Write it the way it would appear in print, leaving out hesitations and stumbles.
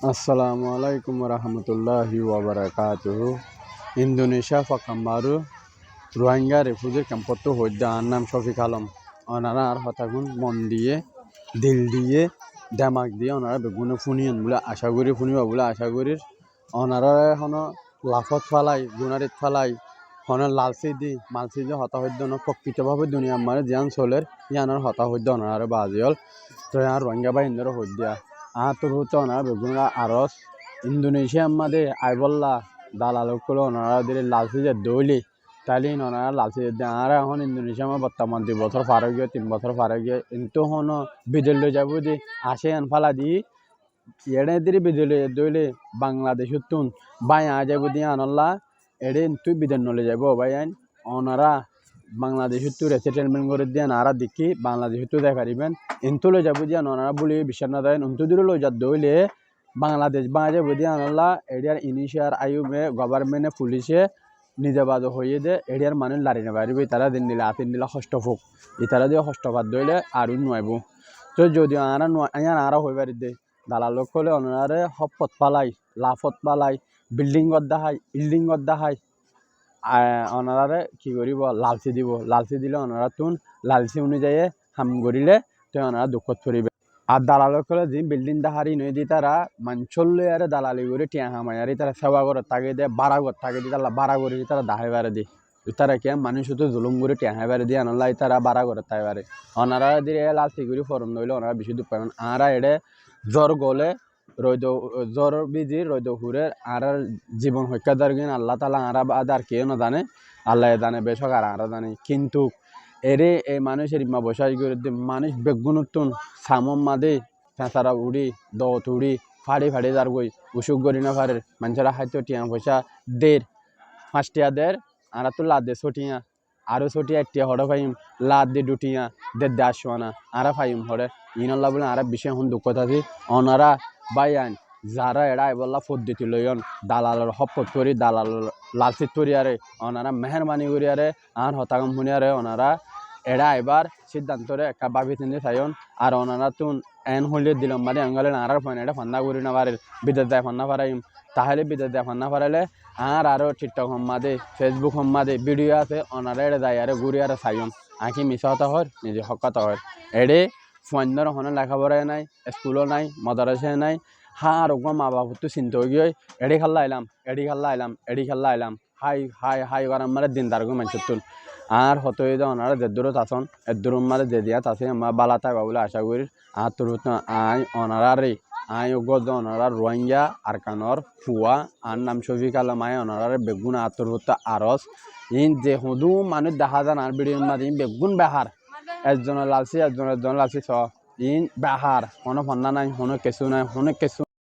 Assalamu alaikum warahmatullahi wabarakatuh. Indonesia Fakambaru Rohingya refugee campoto hoidda annam Shafik Alam onara আর হতাগুন মন দিয়ে দিল দিয়ে দেমাগ দিয়ে ওনারা বেগুনে ফুনিয়েন বলে আশা করি ফুনিবা বলে আশা করি ওনারা হন লাফত ফালাই গুনারিত ফালাই হন লালসি দি মালসি দি হতা হইদ্য ন প্রকৃতভাবে দুনিয়া মানে জিয়ান চলের ইয়ানার হতা হইদ্য ওনারা বাজিল তো আর রোহিঙ্গা বাহিনীর হইদ্যা তোর হচ্ছে ওনারা বেগুনরা আরস ইন্দোনেশিয়া মাদে আইবল্লা দালালকলো ওনারা দিলে লালসি যে দইলি তাইলে ওনারা লালসি আর এখন ইন্দোনেশিয়া আমার বর্তমান 2 বছর পার হয়ে গিয়ে 3 বছর পার হয়ে গিয়ে কিন্তু হন বিদেল যাব যে আসে আনফালা দি এড়ে দিলে বিদেল দইলে বাংলাদেশের তুন বাই আ যাব দিয়ে আনল্লা এড়ে তুই বিদেল নলে যাব ভাই আইন ওনারা বাংলাদেশের তো সেটেলমেন্ট করে দিয়ে নারা দেখি বাংলাদেশের তো দেখারিবেন এনতো লই যাব দিয়ে ওনারা বলি বিশ্বাস না দেয় অন্ত দূরে লই যা দইলে বাংলাদেশ বাজে বুঝি আনলা এরিয়ার ইনিশিয়ার আয়ুমে গভর্নমেন্টে পুলিশে নিজে বাজ হয়ে দে এরিয়ার মানুষ লারি না পারিবে তারা দিন দিলে আতিন দিলে কষ্ট হোক ইতারা দিয়ে কষ্টপাত দইলে আরও নোয়াইব তো যদি আরা হয়ে পারি দে দালালক হলে ওনারে হপত পালাই লাফত পালাই বিল্ডিং দেখাই ইল্ডিং দেখাই ওনারে কি করিব লালচি দিব লালচি দিলে ওনারা তুন লালচি অনুযায়ী হাম করিলে তো ওনারা দুঃখত পড়িবে আর দালালক হলে যে বিল্ডিং দাহারি নই দি তারা মাঞ্চল্য আর দালালি করে টিয়া হামায়ারি তারা সেবা করে তাকে দিয়ে বাড়া করে তাকে দিয়ে তারা বাড়া করে তারা দাহে বারে দি তারা কে মানুষ তো জুলুম করে টিয়া বারে দিয়ে আনলাই তারা বাড়া করে তাই বারে ওনারা দিয়ে লালচি করে ফরম নইলে ওনারা বেশি দুঃখ পাবেন আরা এড়ে জ্বর গলে রৈদ জ্বর বিজি রৈদ হুরে আর জীবন হত্যাদার গিন আল্লাহ তালা আরা আদার কেউ না জানে আল্লাহ জানে বেশক আর আরা জানে কিন্তু এরে এই মানুষের ইমা বসাই করে মানুষ বেগুনুতুন সামম মাদে ফেঁচারা উড়ি দত উড়ি ফাড়ি ফাড়ি যার গই উসুক গড়ি না ফাড়ের মানুষেরা হাইতো টিয়া পয়সা 5 টিয়া দের আর তো লাদ দে ছটিয়া আরও ছটিয়া টিয়া হড়ে ফাইম লাদ দে দুটিয়া দে আসোয়ানা আরা ফাইম হড়ে ইনল্লা বলে আরা বিষয় হন দুঃখ থাকি অনারা বাইয়ান যারা এরা বললা পদ্ধতি লইন দালালের হপত করি দালাল লালচিত করি আরে ওনারা মেহরবানি করি আরে আর হতাগম শুনি আরে ওনারা এরা এবার সিদ্ধান্তরে একটা ভাবি চিন্তে চাইন আর ওনারা তুন এন হলিয়ে দিলাম মানে আঙ্গালে আর ফোন এটা ফান্না করি না পারে বিদেশ দেয় ফান্না পারাইম তাহলে বিদেশ দেয় ফান্না পারাইলে আর আরও টিকটক সম্মাদে ফেসবুক সম্মাদে ভিডিও আছে ওনারা এটা যায় আরে ঘুরি আর চাইন আঁকি মিশা হতা হয় নিজে হকাতা হয় এড়ে ফোনের ওখানে লেখাপড়ায় নাই স্কুলও নাই মাদ্রাসায় নাই আর ওগো মা বাবা তো চিন্তা হয়ে গিয়ে এড়ি খেলা আইলাম এড়ি খেলা আইলাম এড়ি খেলা আইলাম হাই হাই হাই করার মানে দিন দারগো মানুষের তুল আর হতো ওনারা দেদূরত আসন এদূর মানে দে দিয়া আছে আমার বালা থাকবা বলে আশা করি আর তোর আই ওনারা রে আই ওগো ওনারা রোহিঙ্গা আর কানর ফুয়া আর নাম শফিক আলম আই ওনারা বেগুন আতর আরস ইন যে হুদু মানুষ দেখা যান আর ভিডিওর মাঝে বেগুন বেহার একজনের লালছি একজনের লালছি ছ ইন বেহার কোনো ফন্না নাই কোনো কেঁচু নাই কোনো কেঁচু